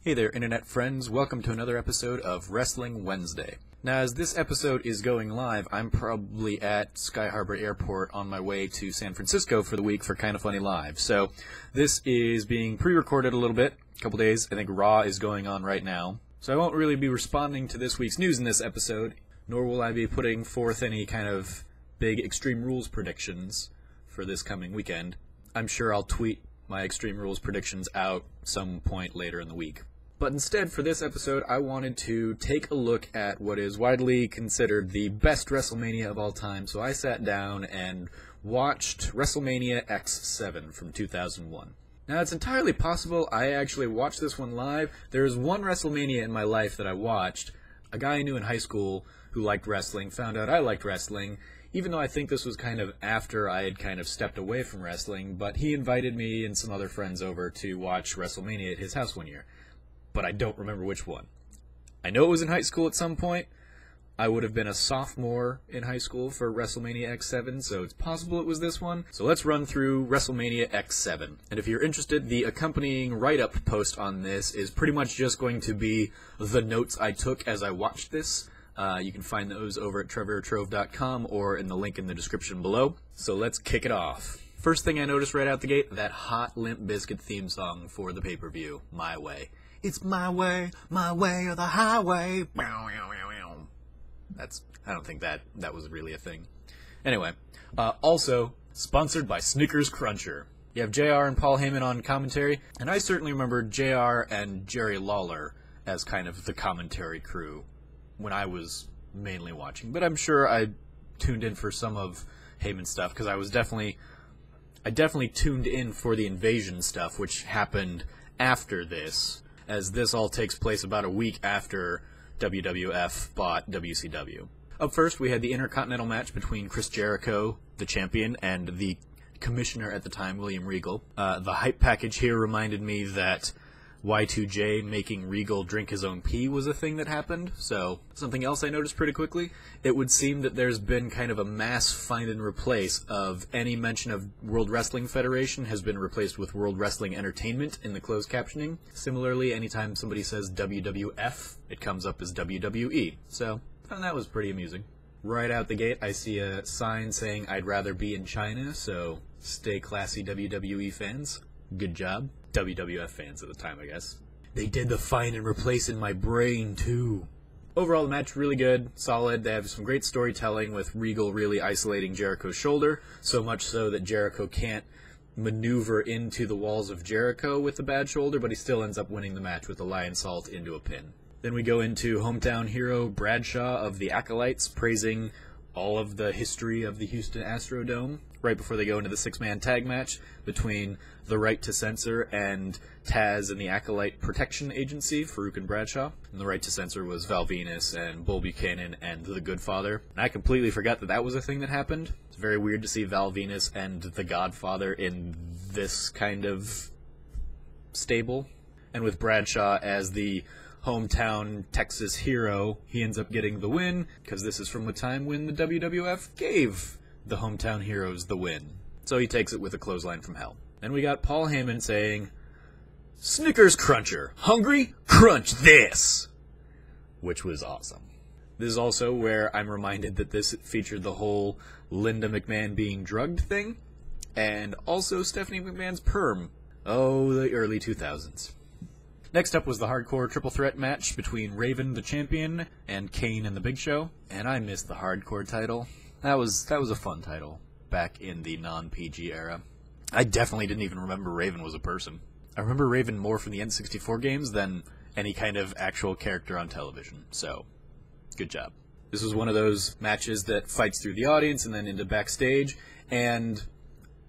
Hey there, internet friends. Welcome to another episode of Wrestling Wednesday. Now, as this episode is going live, I'm probably at Sky Harbor Airport on my way to San Francisco for the week for Kinda Funny Live. So, this is being pre-recorded a little bit, a couple days. I think Raw is going on right now. So I won't really be responding to this week's news in this episode, nor will I be putting forth any kind of big Extreme Rules predictions for this coming weekend. I'm sure I'll tweet my Extreme Rules predictions out some point later in the week. But instead, for this episode, I wanted to take a look at what is widely considered the best WrestleMania of all time. So I sat down and watched WrestleMania X7 from 2001. Now, it's entirely possible I actually watched this one live. There's one WrestleMania in my life that I watched. A guy I knew in high school who liked wrestling found out I liked wrestling, even though I think this was kind of after I had kind of stepped away from wrestling, but he invited me and some other friends over to watch WrestleMania at his house one year. But I don't remember which one. I know it was in high school at some point. I would have been a sophomore in high school for WrestleMania X7, so it's possible it was this one. So let's run through WrestleMania X7. And if you're interested, the accompanying write-up post on this is pretty much just going to be the notes I took as I watched this. You can find those over at trevortrove.com or in the link in the description below. So let's kick it off. First thing I noticed right out the gate, that hot Limp Bizkit theme song for the pay-per-view, My Way. It's my way or the highway. I don't think that was really a thing. Anyway, also sponsored by Snickers Cruncher. You have JR and Paul Heyman on commentary, and I certainly remember JR and Jerry Lawler as kind of the commentary crew when I was mainly watching. But I'm sure I tuned in for some of Heyman's stuff, because I definitely tuned in for the Invasion stuff, which happened after this, as this all takes place about a week after WWF bought WCW. Up first, we had the Intercontinental match between Chris Jericho, the champion, and the commissioner at the time, William Regal. The hype package here reminded me that Y2J making Regal drink his own pee was a thing that happened. So, something else I noticed pretty quickly, it would seem that there's been kind of a mass find and replace of any mention of World Wrestling Federation has been replaced with World Wrestling Entertainment in the closed captioning. Similarly, anytime somebody says WWF, it comes up as WWE. So, I found that was pretty amusing. Right out the gate, I see a sign saying I'd rather be in China, so stay classy WWE fans. Good job. WWF fans at the time, I guess. They did the find and replace in my brain, too. Overall, the match really good, solid. They have some great storytelling with Regal really isolating Jericho's shoulder, so much so that Jericho can't maneuver into the walls of Jericho with the bad shoulder, but he still ends up winning the match with a lion salt into a pin. Then we go into hometown hero Bradshaw of the Acolytes, praising all of the history of the Houston Astrodome, right before they go into the six-man tag match between the Right to Censor and Taz and the Acolyte Protection Agency, Farouk and Bradshaw. And the Right to Censor was Val Venus and Bull Buchanan and the Good Father. And I completely forgot that that was a thing that happened. It's very weird to see Val Venus and the Godfather in this kind of stable. And with Bradshaw as the hometown Texas hero, he ends up getting the win, because this is from the time when the WWF gave the hometown heroes the win. So he takes it with a clothesline from hell. Then we got Paul Heyman saying, Snickers Cruncher, hungry? Crunch this! Which was awesome. This is also where I'm reminded that this featured the whole Linda McMahon being drugged thing, and also Stephanie McMahon's perm. Oh, the early 2000s. Next up was the hardcore triple threat match between Raven, the champion, and Kane and the Big Show. And I missed the hardcore title. That was a fun title back in the non-PG era. I definitely didn't even remember Raven was a person. I remember Raven more from the N64 games than any kind of actual character on television. So, good job. This was one of those matches that fights through the audience and then into backstage. And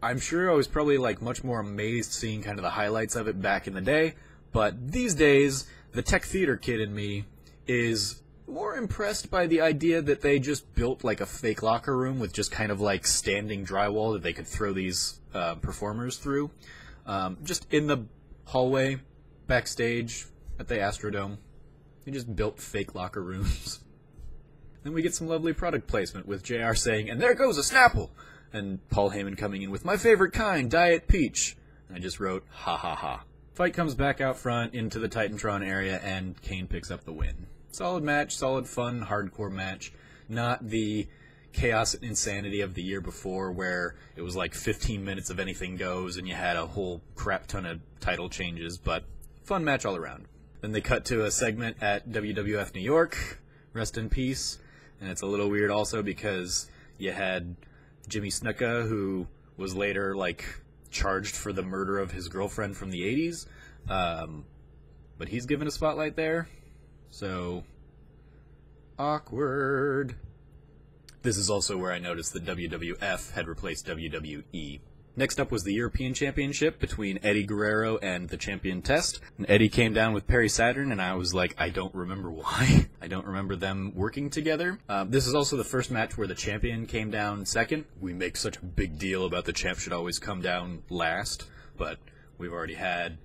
I'm sure I was probably much more amazed seeing kind of the highlights of it back in the day. But these days, the tech theater kid in me is more impressed by the idea that they just built a fake locker room with just kind of standing drywall that they could throw these performers through. Just in the hallway, backstage, at the Astrodome. They just built fake locker rooms. Then we get some lovely product placement with JR saying, and there goes a Snapple! And Paul Heyman coming in with, my favorite kind, Diet Peach. And I just wrote, ha ha ha. Fight comes back out front into the Titantron area, and Kane picks up the win. Solid match, solid fun, hardcore match. Not the chaos and insanity of the year before where it was like 15 minutes of anything goes and you had a whole crap ton of title changes, but fun match all around. Then they cut to a segment at WWF New York, rest in peace, and it's a little weird also because you had Jimmy Snuka, who was later like charged for the murder of his girlfriend from the 80s, but he's given a spotlight there, so awkward. This is also where I noticed that WWF had replaced WWE. Next up was the European Championship between Eddie Guerrero and the Champion Test. And Eddie came down with Perry Saturn, and I was like, I don't remember why. I don't remember them working together. This is also the first match where the champion came down second. We make such a big deal about the champ should always come down last, but we've already had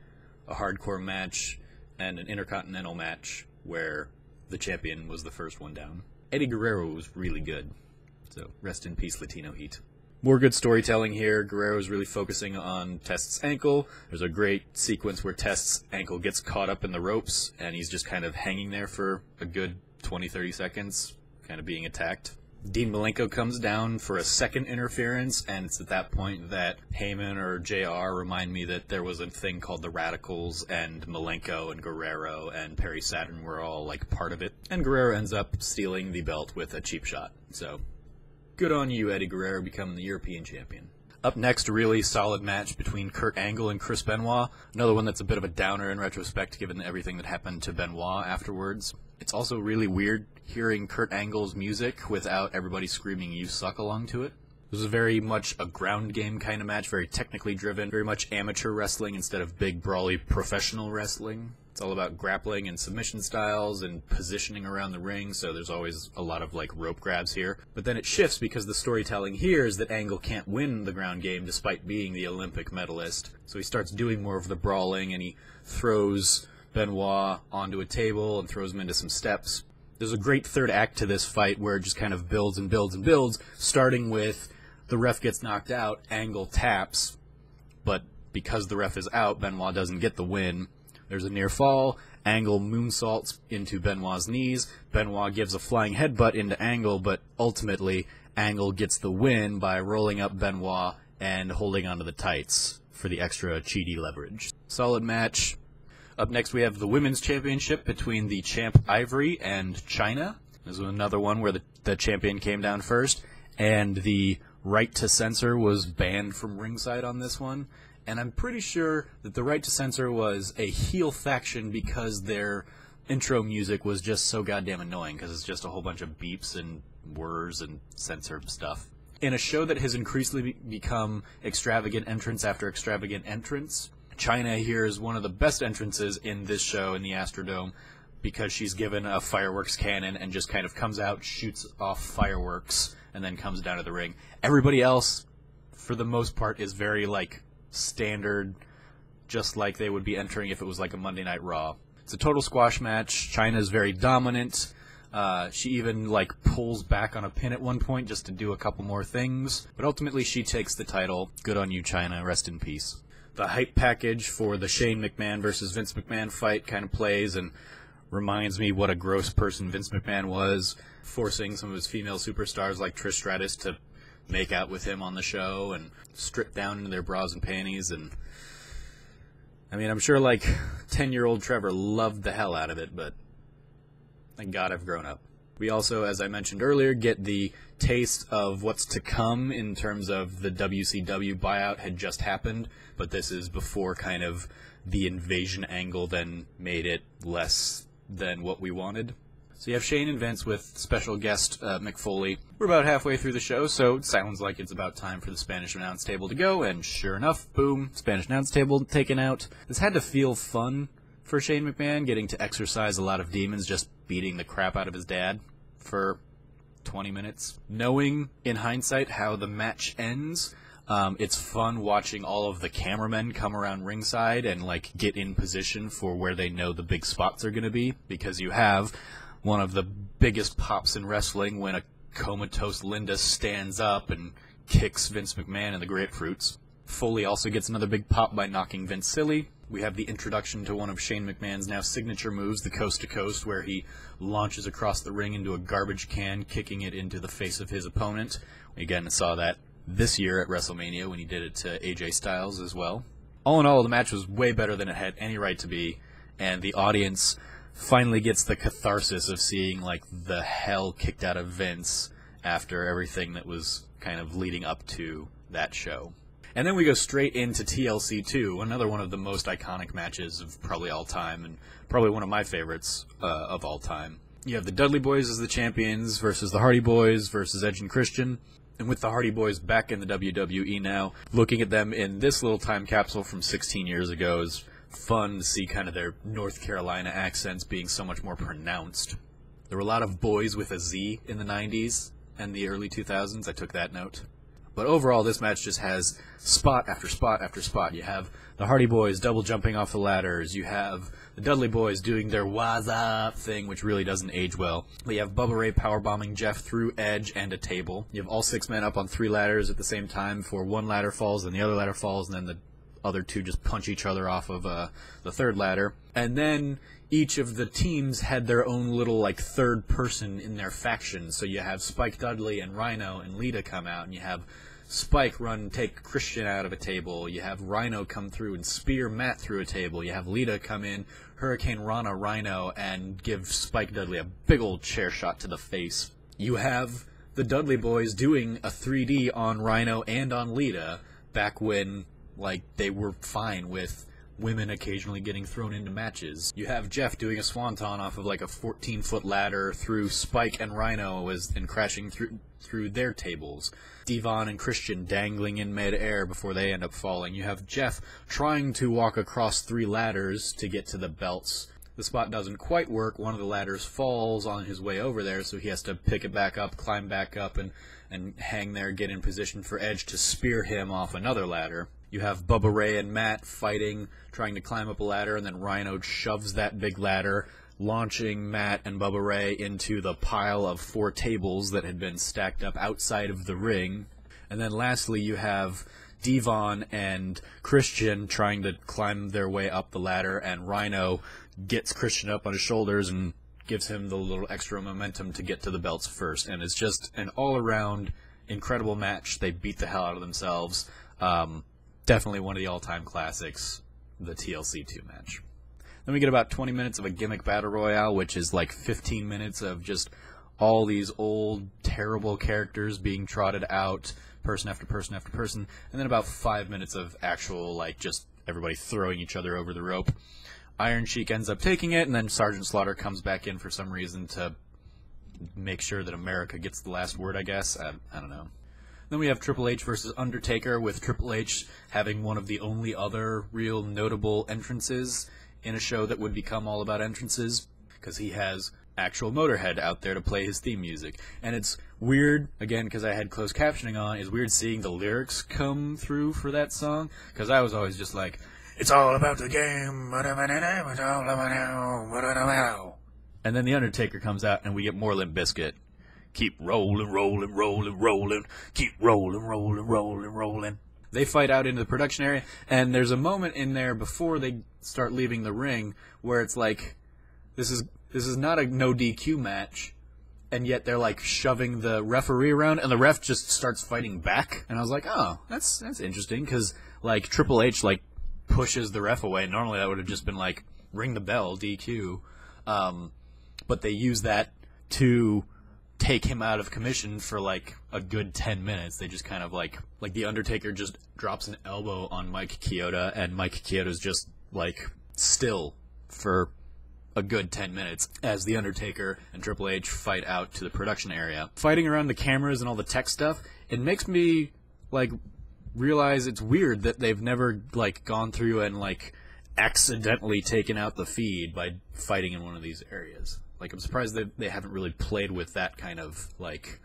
a hardcore match and an intercontinental match where the champion was the first one down. Eddie Guerrero was really good, so rest in peace, Latino Heat. More good storytelling here. Guerrero's really focusing on Test's ankle. There's a great sequence where Test's ankle gets caught up in the ropes, and he's just kind of hanging there for a good 20-30 seconds, kind of being attacked. Dean Malenko comes down for a second interference, and it's at that point that Heyman or JR remind me that there was a thing called the Radicals, and Malenko and Guerrero and Perry Saturn were all like part of it. And Guerrero ends up stealing the belt with a cheap shot. So good on you, Eddie Guerrero, becoming the European champion. Up next, a really solid match between Kurt Angle and Chris Benoit. Another one that's a bit of a downer in retrospect, given everything that happened to Benoit afterwards. It's also really weird hearing Kurt Angle's music without everybody screaming "You suck" along to it. This was very much a ground game kind of match, very technically driven, very much amateur wrestling instead of big, brawly professional wrestling. It's all about grappling and submission styles and positioning around the ring, so there's always a lot of like rope grabs here. But then it shifts because the storytelling here is that Angle can't win the ground game despite being the Olympic medalist. So he starts doing more of the brawling, and he throws Benoit onto a table and throws him into some steps. There's a great third act to this fight where it just kind of builds and builds and builds, starting with the ref gets knocked out, Angle taps, but because the ref is out, Benoit doesn't get the win. There's a near fall, Angle moonsaults into Benoit's knees, Benoit gives a flying headbutt into Angle, but ultimately Angle gets the win by rolling up Benoit and holding onto the tights for the extra cheaty leverage. Solid match. Up next we have the Women's Championship between the champ Ivory and Chyna. This was another one where the champion came down first, and the right to censor was banned from ringside on this one. And I'm pretty sure that the right to censor was a heel faction because their intro music was just so goddamn annoying, because it's just a whole bunch of beeps and whirs and censored stuff. In a show that has increasingly become extravagant entrance after extravagant entrance, Chyna here is one of the best entrances in this show in the Astrodome, because she's given a fireworks cannon and just kind of comes out, shoots off fireworks, and then comes down to the ring. Everybody else, for the most part, is very, like, standard, just like they would be entering if it was like a Monday Night Raw. It's a total squash match. Chyna's very dominant. She even like pulls back on a pin at one point just to do a couple more things, but ultimately she takes the title. Good on you, Chyna. Rest in peace. The hype package for the Shane McMahon versus Vince McMahon fight kind of plays and reminds me what a gross person Vince McMahon was, forcing some of his female superstars like Trish Stratus to make out with him on the show and strip down into their bras and panties. And I mean, I'm sure like 10-year-old Trevor loved the hell out of it, but thank God I've grown up. We also, as I mentioned earlier, get the taste of what's to come in terms of the WCW buyout had just happened, but this is before kind of the invasion angle then made it less than what we wanted. So you have Shane and Vince with special guest Mick Foley. We're about halfway through the show, so it sounds like it's about time for the Spanish announce table to go, and sure enough, boom, Spanish announce table taken out. This had to feel fun for Shane McMahon, getting to exercise a lot of demons, just beating the crap out of his dad for 20 minutes. Knowing, in hindsight, how the match ends, it's fun watching all of the cameramen come around ringside and like get in position for where they know the big spots are going to be, because you have one of the biggest pops in wrestling when a comatose Linda stands up and kicks Vince McMahon in the grapefruits. Foley also gets another big pop by knocking Vince silly. We have the introduction to one of Shane McMahon's now signature moves, the Coast to Coast, where he launches across the ring into a garbage can, kicking it into the face of his opponent. We again saw that this year at WrestleMania when he did it to AJ Styles as well. All in all, the match was way better than it had any right to be, and the audience finally gets the catharsis of seeing like the hell kicked out of Vince after everything that was kind of leading up to that show. And then we go straight into TLC 2, another one of the most iconic matches of probably all time, and probably one of my favorites of all time. You have the Dudley Boys as the champions versus the Hardy Boys versus Edge and Christian. And with the Hardy Boys back in the WWE now, looking at them in this little time capsule from 16 years ago is fun to see kind of their North Carolina accents being so much more pronounced. There were a lot of boys with a Z in the 90s and the early 2000s. I took that note. But overall, this match just has spot after spot after spot. You have the Hardy Boys double jumping off the ladders. You have the Dudley Boys doing their what's up thing, which really doesn't age well. You have Bubba Ray powerbombing Jeff through Edge and a table. You have all 6 men up on 3 ladders at the same time before one ladder falls, and the other ladder falls, and then the other 2 just punch each other off of the 3rd ladder. And then each of the teams had their own little like 3rd person in their faction. So you have Spike Dudley and Rhino and Lita come out, and you have Spike run take Christian out of a table. You have Rhino come through and spear Matt through a table. You have Lita come in, Hurricane Rana Rhino, and give Spike Dudley a big old chair shot to the face. You have the Dudley Boys doing a 3D on Rhino and on Lita back when like they were fine with women occasionally getting thrown into matches. You have Jeff doing a swanton off of like a 14-foot ladder through Spike and Rhino and crashing through their tables. Devon and Christian dangling in mid-air before they end up falling. You have Jeff trying to walk across 3 ladders to get to the belts. The spot doesn't quite work. One of the ladders falls on his way over there, so he has to pick it back up, climb back up, and hang there, get in position for Edge to spear him off another ladder. You have Bubba Ray and Matt fighting, trying to climb up a ladder, and then Rhino shoves that big ladder, launching Matt and Bubba Ray into the pile of 4 tables that had been stacked up outside of the ring. And then lastly, you have Devon and Christian trying to climb their way up the ladder, and Rhino gets Christian up on his shoulders and gives him the little extra momentum to get to the belts first. And it's just an all-around incredible match. They beat the hell out of themselves. Definitely one of the all-time classics, the TLC 2 match. Then we get about 20 minutes of a gimmick battle royale, which is like 15 minutes of just all these old, terrible characters being trotted out, person after person after person, and then about 5 minutes of actual, like, just everybody throwing each other over the rope. Iron Sheik ends up taking it, and then Sergeant Slaughter comes back in for some reason to make sure that America gets the last word, I guess. I don't know. Then we have Triple H versus Undertaker, with Triple H having one of the only other real notable entrances in a show that would become all about entrances, because he has actual Motorhead out there to play his theme music. And it's weird, again, because I had closed captioning on, it's weird seeing the lyrics come through for that song, because I was always just like, it's all about the game, it's all about. And then the Undertaker comes out, and we get more Limp Bizkit. Keep rolling, rolling, rolling, rolling. Keep rolling, rolling, rolling, rolling. They fight out into the production area, and there's a moment in there before they start leaving the ring where it's like, this is not a no DQ match, and yet they're like shoving the referee around, and the ref just starts fighting back. And I was like, oh, that's interesting, because like Triple H like pushes the ref away. Normally that would have just been like ring the bell, DQ, but they use that to take him out of commission for like a good 10 minutes. They just kind of like the Undertaker just drops an elbow on Mike Chioda, and Mike Chioda's just like still for a good 10 minutes as the Undertaker and Triple H fight out to the production area. Fighting around the cameras and all the tech stuff, it makes me like realize it's weird that they've never like gone through and like accidentally taken out the feed by fighting in one of these areas. Like, I'm surprised that they haven't really played with that kind of, like,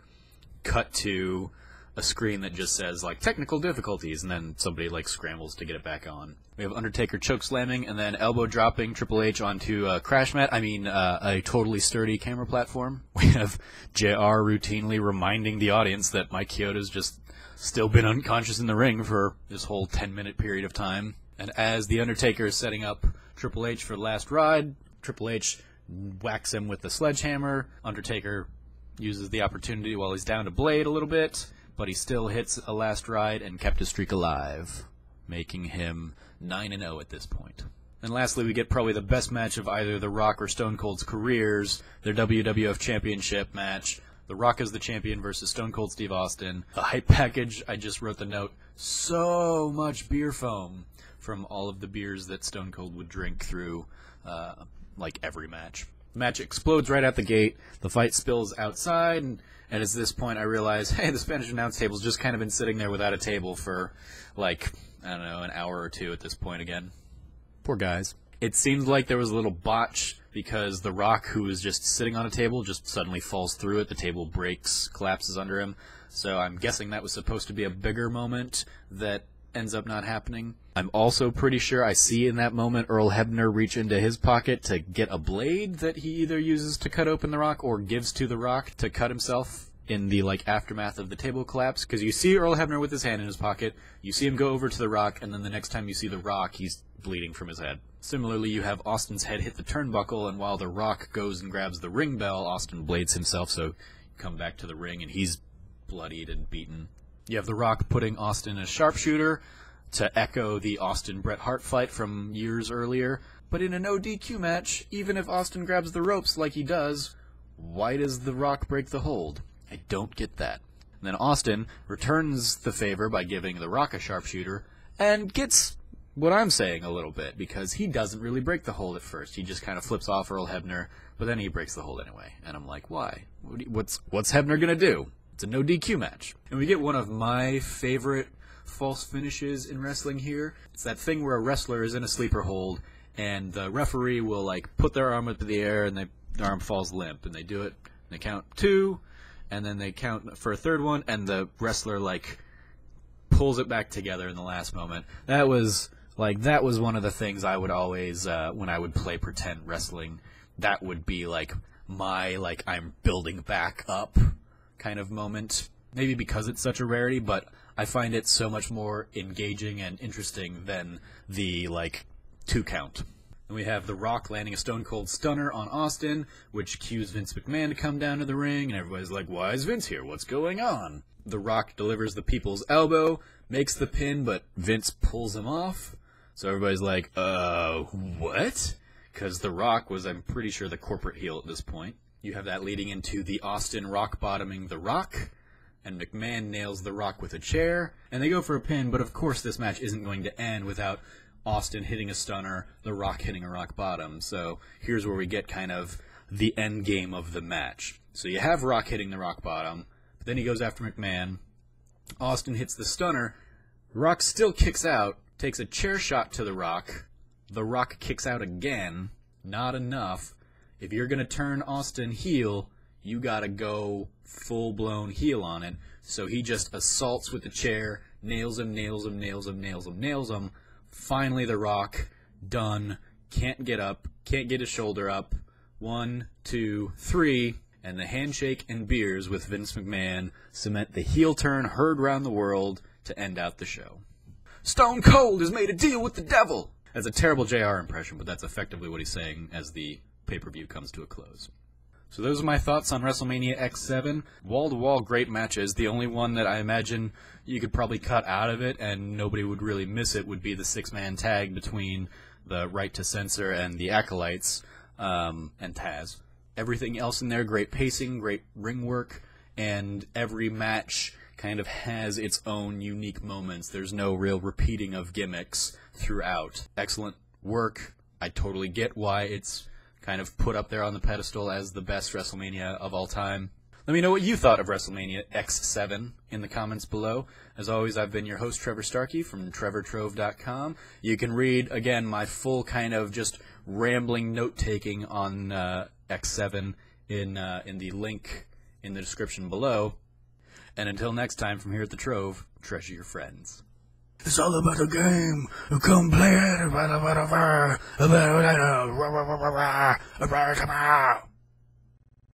cut to a screen that just says, like, technical difficulties, and then somebody, like, scrambles to get it back on. We have Undertaker chokeslamming, and then elbow dropping Triple H onto a crash mat. A totally sturdy camera platform. We have JR routinely reminding the audience that Mike Chioda's just still been unconscious in the ring for this whole 10-minute period of time. And as The Undertaker is setting up Triple H for the last ride, Triple H whacks him with the sledgehammer. Undertaker uses the opportunity while he's down to Blade a little bit, but he still hits a last ride and kept his streak alive, making him 9-0 at this point. And lastly, we get probably the best match of either The Rock or Stone Cold's careers, their WWF Championship match. The Rock is the champion versus Stone Cold Steve Austin. The hype package, I just wrote the note, so much beer foam from all of the beers that Stone Cold would drink through, like every match. The match explodes right out the gate, the fight spills outside, and at this point I realize, hey, the Spanish announce table's just kind of been sitting there without a table for, like, I don't know, an hour or two at this point again. Poor guys. It seems like there was a little botch because The Rock, who was just sitting on a table, just suddenly falls through it. The table breaks, collapses under him. So I'm guessing that was supposed to be a bigger moment that ends up not happening. I'm also pretty sure I see in that moment Earl Hebner reach into his pocket to get a blade that he either uses to cut open The Rock or gives to The Rock to cut himself in the, like, aftermath of the table collapse. Because you see Earl Hebner with his hand in his pocket, you see him go over to The Rock, and then the next time you see The Rock, he's bleeding from his head. Similarly, you have Austin's head hit the turnbuckle, and while The Rock goes and grabs the ring bell, Austin blades himself, so you come back to the ring, and he's bloodied and beaten. You have The Rock putting Austin in a sharpshooter to echo the Austin-Bret Hart fight from years earlier. But in a no DQ match, even if Austin grabs the ropes like he does, why does The Rock break the hold? I don't get that. And then Austin returns the favor by giving The Rock a sharpshooter, and gets what I'm saying a little bit, because he doesn't really break the hold at first. He just kind of flips off Earl Hebner, but then he breaks the hold anyway. And I'm like, why? What's Hebner gonna do? It's a no DQ match. And we get one of my favorite false finishes in wrestling here. It's that thing where a wrestler is in a sleeper hold, and the referee will, like, put their arm up in the air, and their arm falls limp, and they do it, and they count 2, and then they count for a third one, and the wrestler, like, pulls it back together in the last moment. That was one of the things I would always, when I would play pretend wrestling, that would be, like, my, like, I'm building back up kind of moment. Maybe because it's such a rarity, but I find it so much more engaging and interesting than the, like, 2 count. And we have The Rock landing a Stone Cold Stunner on Austin, which cues Vince McMahon to come down to the ring, and everybody's like, why is Vince here? What's going on? The Rock delivers the People's Elbow, makes the pin, but Vince pulls him off. So everybody's like, what? Because The Rock was, I'm pretty sure, the corporate heel at this point. You have that leading into the Austin rock bottoming The Rock, and McMahon nails The Rock with a chair, and they go for a pin, but of course this match isn't going to end without Austin hitting a stunner, The Rock hitting a rock bottom. So here's where we get kind of the end game of the match. So you have Rock hitting the rock bottom, but then he goes after McMahon. Austin hits the stunner. Rock still kicks out, takes a chair shot to The Rock. The Rock kicks out again. Not enough. If you're going to turn Austin heel, you got to go full-blown heel on it. So he just assaults with the chair, nails him, nails him, nails him, nails him, nails him. Finally, The Rock, done, can't get up, can't get his shoulder up. 1, 2, 3, and the handshake and beers with Vince McMahon cement the heel turn heard round the world to end out the show. Stone Cold has made a deal with the devil! That's a terrible JR impression, but that's effectively what he's saying as the pay-per-view comes to a close. So those are my thoughts on WrestleMania X7. Wall-to-wall great matches. The only one that I imagine you could probably cut out of it and nobody would really miss it would be the 6-man tag between the Right to Censor and the Acolytes and Taz. Everything else in there, great pacing, great ring work, and every match kind of has its own unique moments. There's no real repeating of gimmicks throughout. Excellent work. I totally get why it's kind of put up there on the pedestal as the best WrestleMania of all time. Let me know what you thought of WrestleMania X7 in the comments below. As always, I've been your host, Trevor Starkey from TrevorTrove.com. You can read, again, my full kind of just rambling note-taking on X7 in the link in the description below. And until next time, from here at the Trove, treasure your friends. It's all about the game. Come play it.